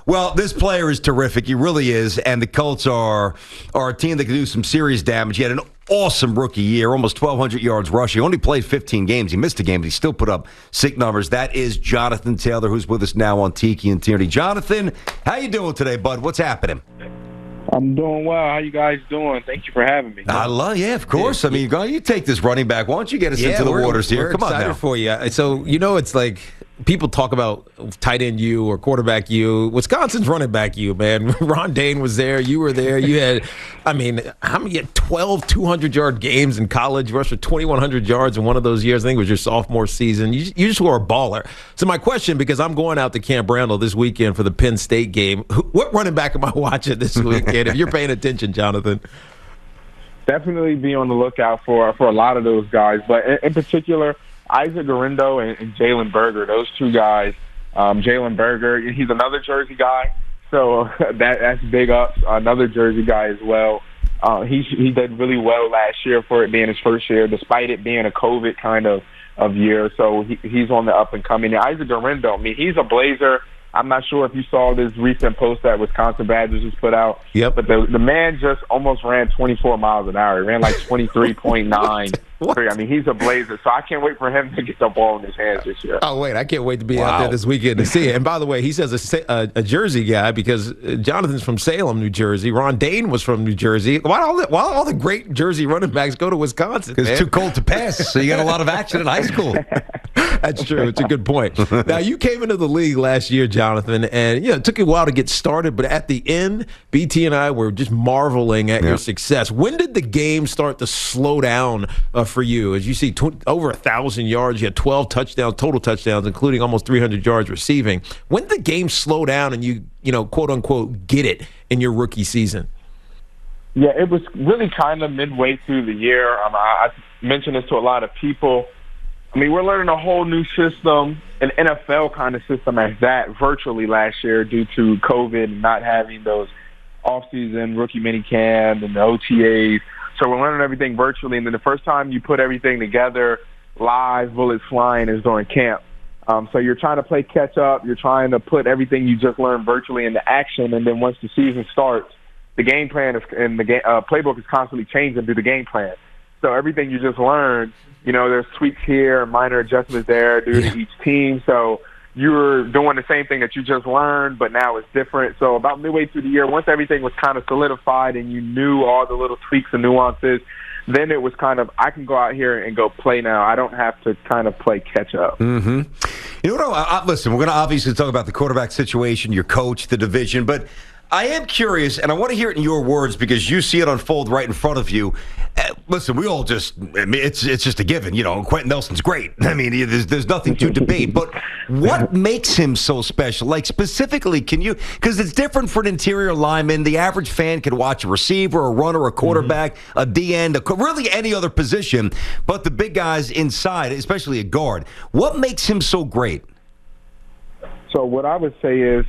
Well, this player is terrific. He really is. And the Colts are a team that can do some serious damage. He had an awesome rookie year, almost 1,200 yards rushing. He only played 15 games. He missed a game, but he still put up sick numbers. That is Jonathan Taylor, who's with us now on Tiki and Tierney. Jonathan, how you doing today, bud? What's happening? I'm doing well. How you guys doing? Thank you for having me. Yeah, of course. I mean, you take this running back. Why don't you get us into the waters here? Come on now. For you. So, it's like people talk about tight end you or quarterback you. Wisconsin's running back you, man. Ron Dane was there. You were there. You had, how many? You had 12 200-yard games in college. Rushed for 2,100 yards in one of those years. I think it was your sophomore season. You just were a baller. So my question, because I'm going out to Camp Randall this weekend for the Penn State game, what running back am I watching this weekend? If you're paying attention, Jonathan. Definitely be on the lookout for a lot of those guys. But in particular, Isaac Garindo and Jalen Berger, those two guys. Jalen Berger, he's another Jersey guy, so that's big ups. Another Jersey guy as well. He did really well last year for it being his first year, despite it being a COVID kind of year. So he's on the up and coming. And Isaac Garindo, he's a Blazer. I'm not sure if you saw this recent post that Wisconsin Badgers just put out. Yep. But the man just almost ran 24 miles an hour. He ran like 23.9. He's a Blazer, so I can't wait for him to get the ball in his hands this year. Oh, wait, I can't wait to be out there this weekend to see it. And by the way, he says a Jersey guy because Jonathan's from Salem, New Jersey. Ron Dane was from New Jersey. Why all the great Jersey running backs go to Wisconsin? Because it's too cold to pass, so you got a lot of action in high school. That's true. It's a good point. Now, you came into the league last year, Jonathan, and it took you a while to get started, but at the end, BT and I were just marveling at your success. When did the game start to slow down for you? As you see, over 1,000 yards, you had 12 total touchdowns, including almost 300 yards receiving. When did the game slow down and you quote unquote, get it in your rookie season? Yeah, it was really kind of midway through the year. I mentioned this to a lot of people. We're learning a whole new system, an NFL kind of system as that, virtually last year due to COVID and not having those off-season rookie minicamp and the OTAs. So we're learning everything virtually, and then the first time you put everything together, live, bullets flying, is during camp. So you're trying to play catch-up. You're trying to put everything you just learned virtually into action, and then once the season starts, the game plan and the playbook is constantly changing through the game plan. So everything you just learned, there's tweaks here, minor adjustments there due to each team. So you're doing the same thing that you just learned, but now it's different. So about midway through the year, once everything was kind of solidified and you knew all the little tweaks and nuances, then it was kind of, I can go out here and go play now. I don't have to kind of play catch up. Mm-hmm. You know what? Listen, we're going to obviously talk about the quarterback situation, your coach, the division, but I am curious, and I want to hear it in your words because you see it unfold right in front of you. Listen, we all it's just a given. Quentin Nelson's great. There's nothing to debate. But what makes him so special? Like, specifically, because it's different for an interior lineman. The average fan can watch a receiver, a runner, a quarterback, a D-end, really any other position. But the big guys inside, especially a guard, what makes him so great? So what I would say is,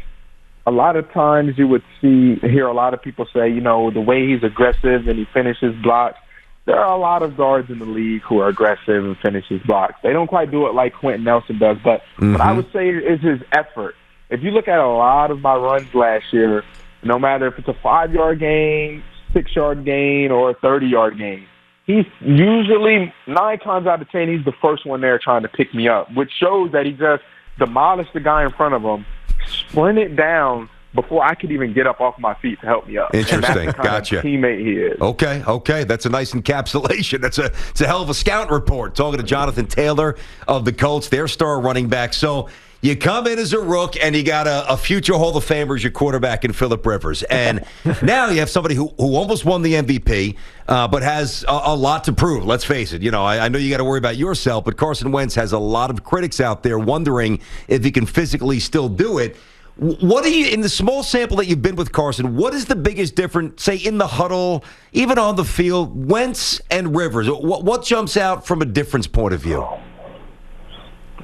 a lot of times you would hear a lot of people say, the way he's aggressive and he finishes blocks. There are a lot of guards in the league who are aggressive and finishes blocks. They don't quite do it like Quentin Nelson does, but what I would say is his effort. If you look at a lot of my runs last year, no matter if it's a 5-yard gain, 6-yard gain, or a 30-yard gain, he's usually 9 times out of 10, he's the first one there trying to pick me up, which shows that he just demolished the guy in front of him, sprinted down before I could even get up off my feet to help me up. Interesting. And that's the kind of teammate he is. Okay. That's a nice encapsulation. It's a hell of a scout report. Talking to Jonathan Taylor of the Colts, their star running back. So you come in as a rook, and you got a future Hall of Famer as your quarterback in Phillip Rivers. And now you have somebody who almost won the MVP, but has a lot to prove. Let's face it. I know you got to worry about yourself, but Carson Wentz has a lot of critics out there wondering if he can physically still do it. What do you, in the small sample that you've been with Carson, what is the biggest difference, say, in the huddle, even on the field, Wentz and Rivers? What jumps out from a difference point of view?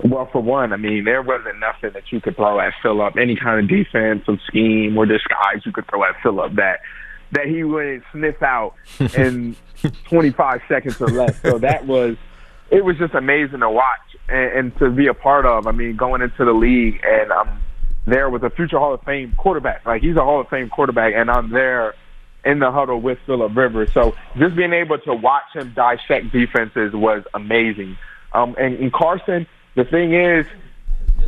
Well, for one, there wasn't nothing that you could throw at Phillip, any kind of defensive scheme or disguise you could throw at Phillip that he wouldn't sniff out in 25 seconds or less. So it was just amazing to watch and to be a part of. Going into the league, and there with a future Hall of Fame quarterback. Like, he's a Hall of Fame quarterback, and I'm there in the huddle with Phillip Rivers. So just being able to watch him dissect defenses was amazing. And Carson, the thing is,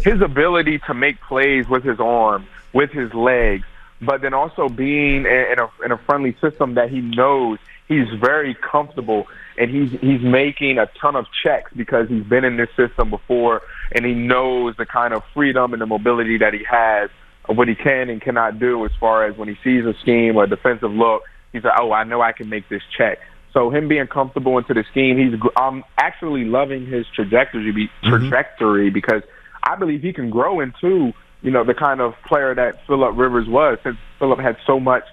his ability to make plays with his arm, with his legs, but then also being in a friendly system that he knows he's very comfortable, and he's making a ton of checks because he's been in this system before, and he knows the kind of freedom and the mobility that he has of what he can and cannot do as far as when he sees a scheme or a defensive look, he's like, oh, I know I can make this check. So him being comfortable into the scheme, I'm actually loving his trajectory because I believe he can grow into, the kind of player that Phillip Rivers was, since Phillip had so much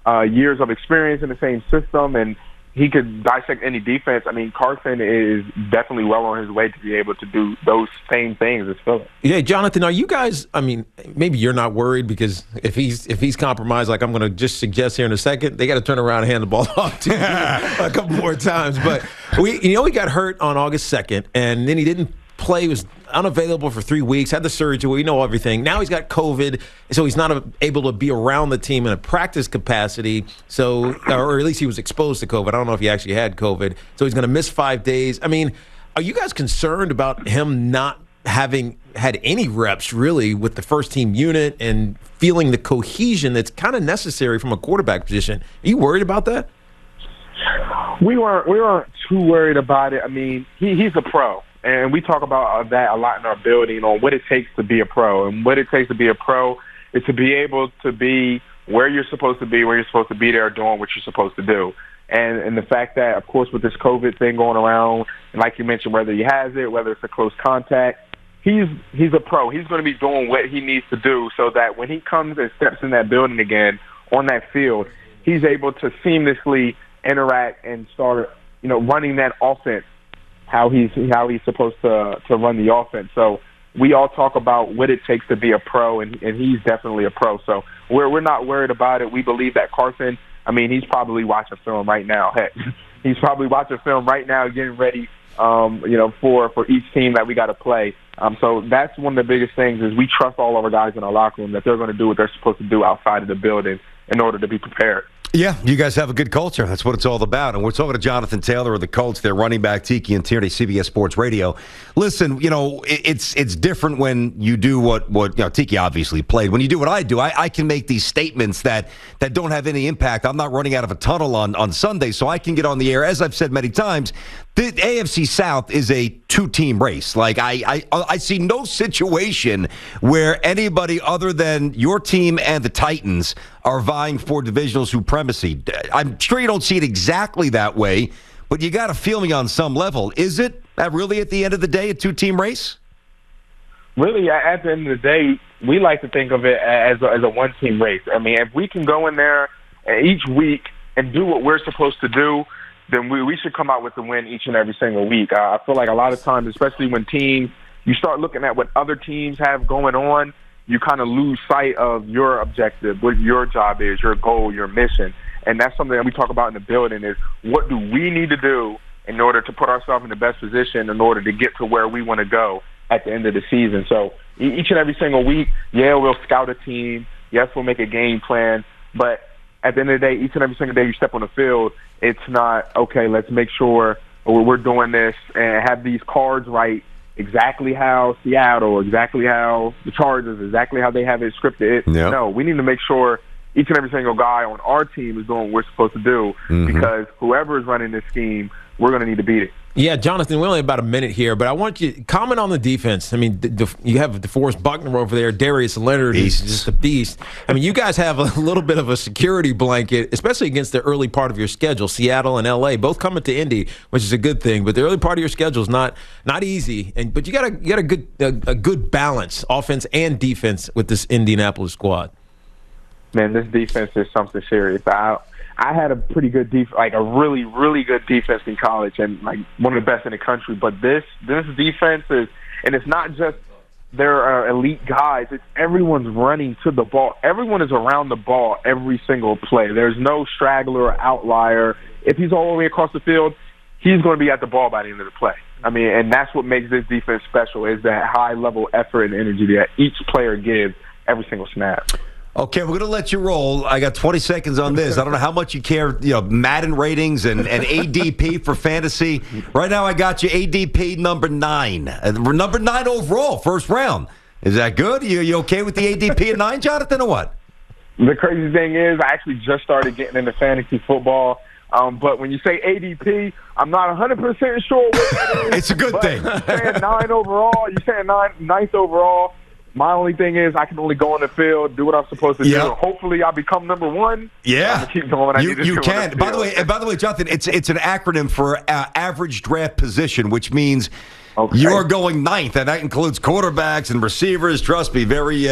years of experience in the same system, and he could dissect any defense. I mean, Carson is definitely well on his way to be able to do those same things as Phillip. Yeah, Jonathan, are you guys, I mean, maybe you're not worried because if he's compromised, like I'm going to just suggest here in a second, they got to turn around and hand the ball off to him a couple more times. But he got hurt on August 2nd, and then he didn't play. He was unavailable for 3 weeks, had the surgery. We know everything. Now he's got COVID, so he's not able to be around the team in a practice capacity. So, or at least he was exposed to COVID. I don't know if he actually had COVID. So he's going to miss 5 days. I mean, are you guys concerned about him not having had any reps really with the first team unit and feeling the cohesion that's kind of necessary from a quarterback position? Are you worried about that? We weren't too worried about it. I mean, he's a pro. And we talk about that a lot in our building on what it takes to be a pro. And what it takes to be a pro is to be able to be where you're supposed to be, where you're supposed to be there, doing what you're supposed to do. And the fact that, of course, with this COVID thing going around, and like you mentioned, whether he has it, whether it's a close contact, he's a pro. He's going to be doing what he needs to do so that when he comes and steps in that building again on that field, he's able to seamlessly interact and start, running that offense how he's supposed to run the offense. So we all talk about what it takes to be a pro, and he's definitely a pro. So we're not worried about it. We believe that Carson, I mean, he's probably watching film right now. Heck, he's probably watching film right now, getting ready, for each team that we got to play. So that's one of the biggest things is we trust all of our guys in our locker room that they're going to do what they're supposed to do outside of the building in order to be prepared. Yeah, you guys have a good culture. That's what it's all about. And we're talking to Jonathan Taylor of the Colts, their running back, Tiki and Tierney, CBS Sports Radio. Listen, it's different when you do what Tiki obviously played. When you do what I do, I can make these statements that don't have any impact. I'm not running out of a tunnel on Sunday, so I can get on the air. As I've said many times, the AFC South is a two-team race. Like, I see no situation where anybody other than your team and the Titans are vying for divisional supremacy. I'm sure you don't see it exactly that way, but you got to feel me on some level. Is it really, at the end of the day, a two-team race? Really, at the end of the day, we like to think of it as a one-team race. I mean, if we can go in there each week and do what we're supposed to do, then we should come out with the win each and every single week. I feel like a lot of times, especially when you start looking at what other teams have going on, you kind of lose sight of your objective, what your job is, your goal, your mission. And that's something that we talk about in the building is what do we need to do in order to put ourselves in the best position in order to get to where we want to go at the end of the season. So each and every single week, we'll scout a team. Yes, we'll make a game plan. But at the end of the day, each and every single day you step on the field, it's not, okay, let's make sure we're doing this and have these cards right exactly how Seattle, exactly how the Chargers, exactly how they have it scripted. Yep. No, we need to make sure each and every single guy on our team is doing what we're supposed to do because whoever is running this scheme, we're going to need to beat it. Yeah, Jonathan, we only have about a minute here, but I want you to comment on the defense. I mean, you have DeForest Buckner over there. Darius Leonard is just a beast. I mean, you guys have a little bit of a security blanket, especially against the early part of your schedule. Seattle and L.A. both coming to Indy, which is a good thing, but the early part of your schedule is not easy. But you got a good balance, offense and defense, with this Indianapolis squad. Man, this defense is something serious. I had a pretty good a really, really good defense in college, and like one of the best in the country. But this defense is, and it's not just their elite guys. It's everyone's running to the ball. Everyone is around the ball every single play. There's no straggler or outlier. If he's all the way across the field, he's going to be at the ball by the end of the play. I mean, and that's what makes this defense special is that high level effort and energy that each player gives every single snap. Okay, we're going to let you roll. I got 20 seconds on this. I don't know how much you care, Madden ratings and ADP for fantasy. Right now, I got you ADP number 9. Number 9 overall, first round. Is that good? You okay with the ADP at 9, Jonathan, or what? The crazy thing is I actually just started getting into fantasy football. But when you say ADP, I'm not 100% sure what that is. It's a good thing. You're saying 9 overall. You're saying 9th overall. My only thing is I can only go on the field, do what I'm supposed to do. Hopefully, I become number 1. Yeah, keep going. What I need to you do can. By the way, Jonathan, it's an acronym for average draft position, which means you're going 9th, and that includes quarterbacks and receivers. Trust me, very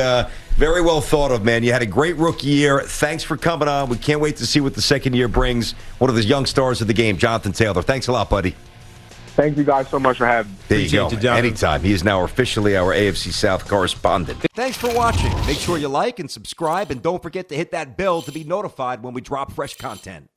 well thought of, man. You had a great rookie year. Thanks for coming on. We can't wait to see what the second year brings. One of the young stars of the game, Jonathan Taylor. Thanks a lot, buddy. Thank you guys so much for having me. There you go. Anytime. He is now officially our AFC South correspondent. Thanks for watching. Make sure you like and subscribe, and don't forget to hit that bell to be notified when we drop fresh content.